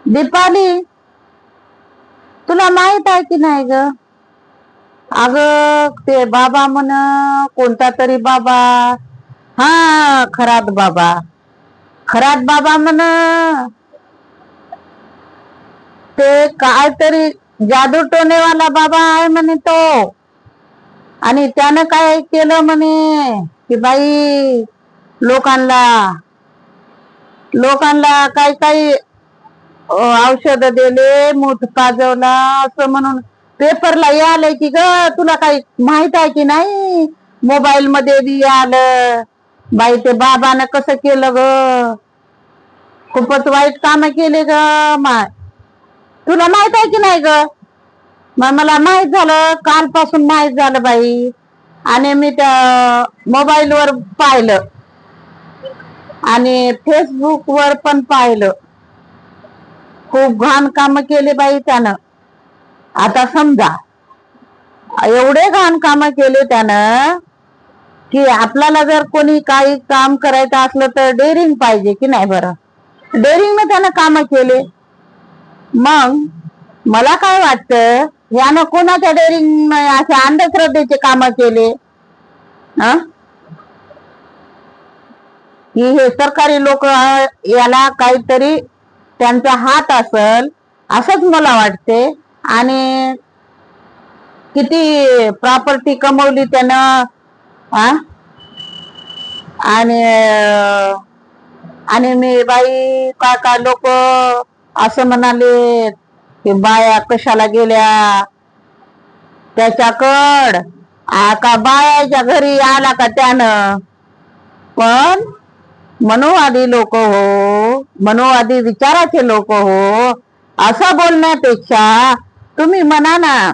दीपाली, तुला माहित आहे की नाही ग? अग, ते बाबा म्हण, कोणता तरी बाबा, हा, खरात बाबा. खरात बाबा म्हण, ते काय तरी जादू टोनेवाला बाबा आहे म्हणे तो. आणि त्यानं काय केलं म्हणे की बाई, लोकांना लोकांना काही काही औषध दिले, मूठ पाजवला असं म्हणून पेपरला यालंय की ग. तुला काही माहित आहे की नाही? मोबाईल मध्ये बी आलं. बाई, ते बाबानं कसं केलं ग. खूपच वाईट काम केले ग. माय, तुला माहित आहे की नाही ग? मग मला माहित झालं, कालपासून माहित झालं बाई. आणि मी त्या मोबाईल वर पाहिलं आणि फेसबुक वर पण पाहिलं. खूप घाण काम केले बाई त्यानं. आता समजा, एवढे घाण काम केले त्यानं की आपल्याला जर कोणी काही काम करायचं असलं तर डेअरिंग पाहिजे की नाही बरं. डेअरिंगने त्यानं काम केले. मग मला काय वाटतं, यानं कोणाच्या डेअरिंग असे अंधश्रद्धेचे काम केले की हे सरकारी लोक याला काहीतरी त्यांचा हात असल असंच मला वाटते. आणि किती प्रॉपर्टी कमवली त्यानं. आणि आणि मी बाई, काय काय लोक असं म्हणाले की बाया कशाला गेल्या त्याच्याकड, का बायाच्या घरी आला का त्यानं. पण मनोवादी लोक हो, मनोवादी विचाराचे लोक हो, असं बोलण्यापेक्षा तुम्ही म्हणा ना,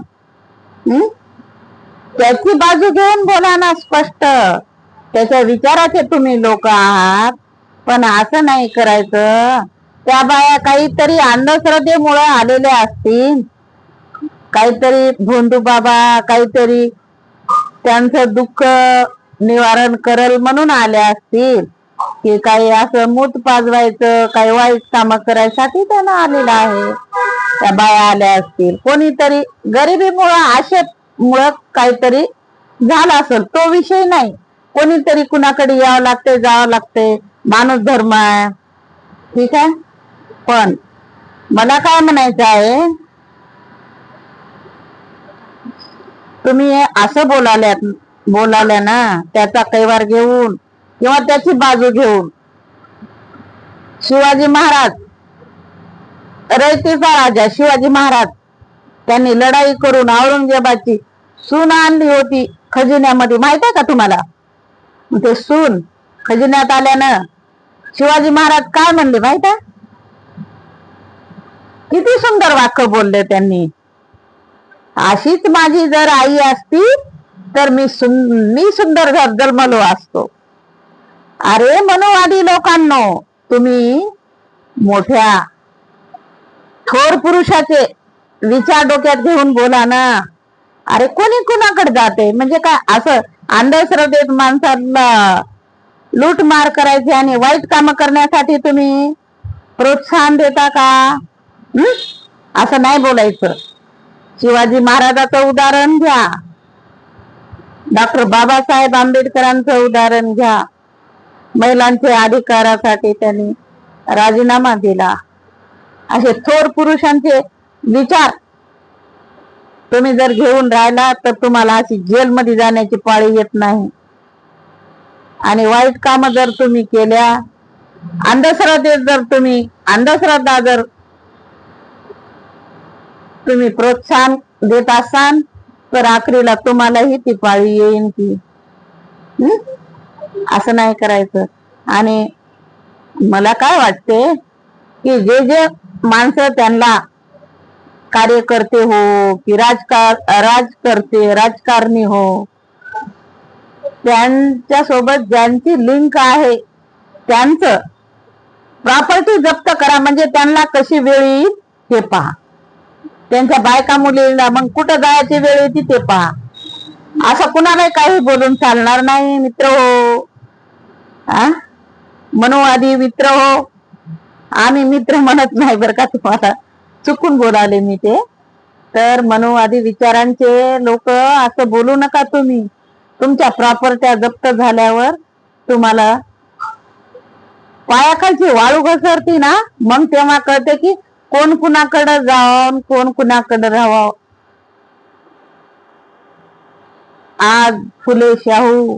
त्याची बाजू घेऊन बोला ना स्पष्ट. त्याच्या विचाराचे तुम्ही लोक आहात, पण असं नाही करायचं. त्या बाया काहीतरी अंधश्रद्धेमुळे आलेल्या असतील, काहीतरी भोंदू बाबा काहीतरी त्यांचं दुःख निवारण करल म्हणून आल्या असतील, की काही असं मूठ पाजवायचं, काही वाईट काम करायसाठी त्यांना आलेला आहे. त्या बाया आल्या असतील, कोणीतरी गरिबीमुळं आशेमुळं काहीतरी झाला असेल, तो विषय नाही. कोणीतरी कुणाकडे यावं लागते, जावं लागते, माणूस धर्म आहे, ठीक आहे. पण मला काय म्हणायचं आहे, तुम्ही असं बोलाल्या ना, त्याचा कैवार घेऊन किंवा त्याची बाजू घेऊन. शिवाजी महाराज, रयतेचा राजा शिवाजी महाराज, त्यांनी लढाई करून औरंगजेबाची सून आणली होती खजिन्यामध्ये, माहित आहे का तुम्हाला? ते सून खजिन्यात आल्यानं शिवाजी महाराज काय म्हणले माहित आहे? किती सुंदर वाक्य बोलले त्यांनी. अशीच माझी जर आई असती तर मी सुंदर जन्मलो असतो. अरे मनोवादी लोकांनो, तुम्ही मोठ्या थोर पुरुषाचे विचार डोक्यात घेऊन बोला ना. अरे कोणी कुणाकडे जाते म्हणजे काय? असं अंधश्रद्धेत माणसाला लूटमार करायचे आणि वाईट काम करण्यासाठी तुम्ही प्रोत्साहन देता का? असं नाही बोलायचं. शिवाजी महाराजाचं उदाहरण घ्या, डॉक्टर बाबासाहेब आंबेडकरांचं उदाहरण घ्या. महिलांच्या अधिकारासाठी त्यांनी राजीनामा दिला. असे थोर पुरुषांचे विचार तुम्ही जर घेऊन राहिला तर तुम्हाला अशी जेलमध्ये जाण्याची पाळी येत नाही. आणि वाईट काम जर तुम्ही केल्या, अंधश्रद्धा जर तुम्ही प्रोत्साहन देत असाल तर आखरीला तुम्हालाही ती पाळी येईन की. असं नाही करायचं. आणि मला काय वाटते की जे जे माणसं त्यांना कार्यकर्ते हो की राजकारणी हो, त्यांच्या सोबत ज्यांची लिंक आहे त्यांचं प्रॉपर्टी जप्त करा. म्हणजे त्यांना कशी वेळ येईल ते पहा. त्यांच्या बायका मुलीला मग कुठं जायची वेळ येते ते पहा. असं कुणाला काही बोलून चालणार नाही मित्र हो. मनोवादी मित्र हो, आम्ही मित्र म्हणत नाही बरं का, तुम्हाला चुकून बोलाले मी ते. तर मनोवादी विचारांचे लोक असं बोलू नका तुम्ही. तुमच्या प्रॉपर्ट्या जप्त झाल्यावर तुम्हाला पायाखालची वाळू घसरती ना, मग तेव्हा कळते की कोण कुणाकडे जावं कोण कुणाकडे राहावं. आज फुले शाहू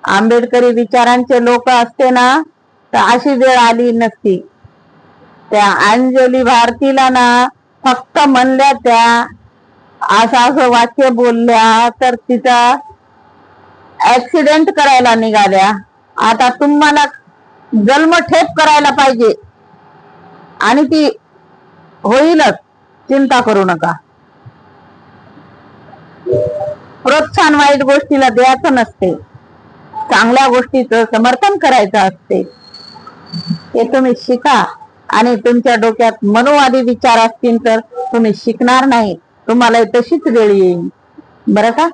आंबेडकरी विचारांचे लोक असते ना, तर अशी वेळ आली नसती. त्या अंजली भारतीला ना फक्त म्हणल्या त्या असं असं वाक्य बोलल्या तर तिचा ऍक्सिडेंट करायला निघाल्या. आता तुम्हाला जन्मठेप करायला पाहिजे आणि ती होईलच, चिंता करू नका. प्रोत्साहन वाईट गोष्टीला द्यायचं नसते, चांगल्या गोष्टीचं समर्थन करायचं असते. हे तुम्ही शिका. आणि तुमच्या डोक्यात मनोवादी विचार असतील तर तुम्ही शिकणार नाही, तुम्हाला तशीच वेळ येईल बरं का.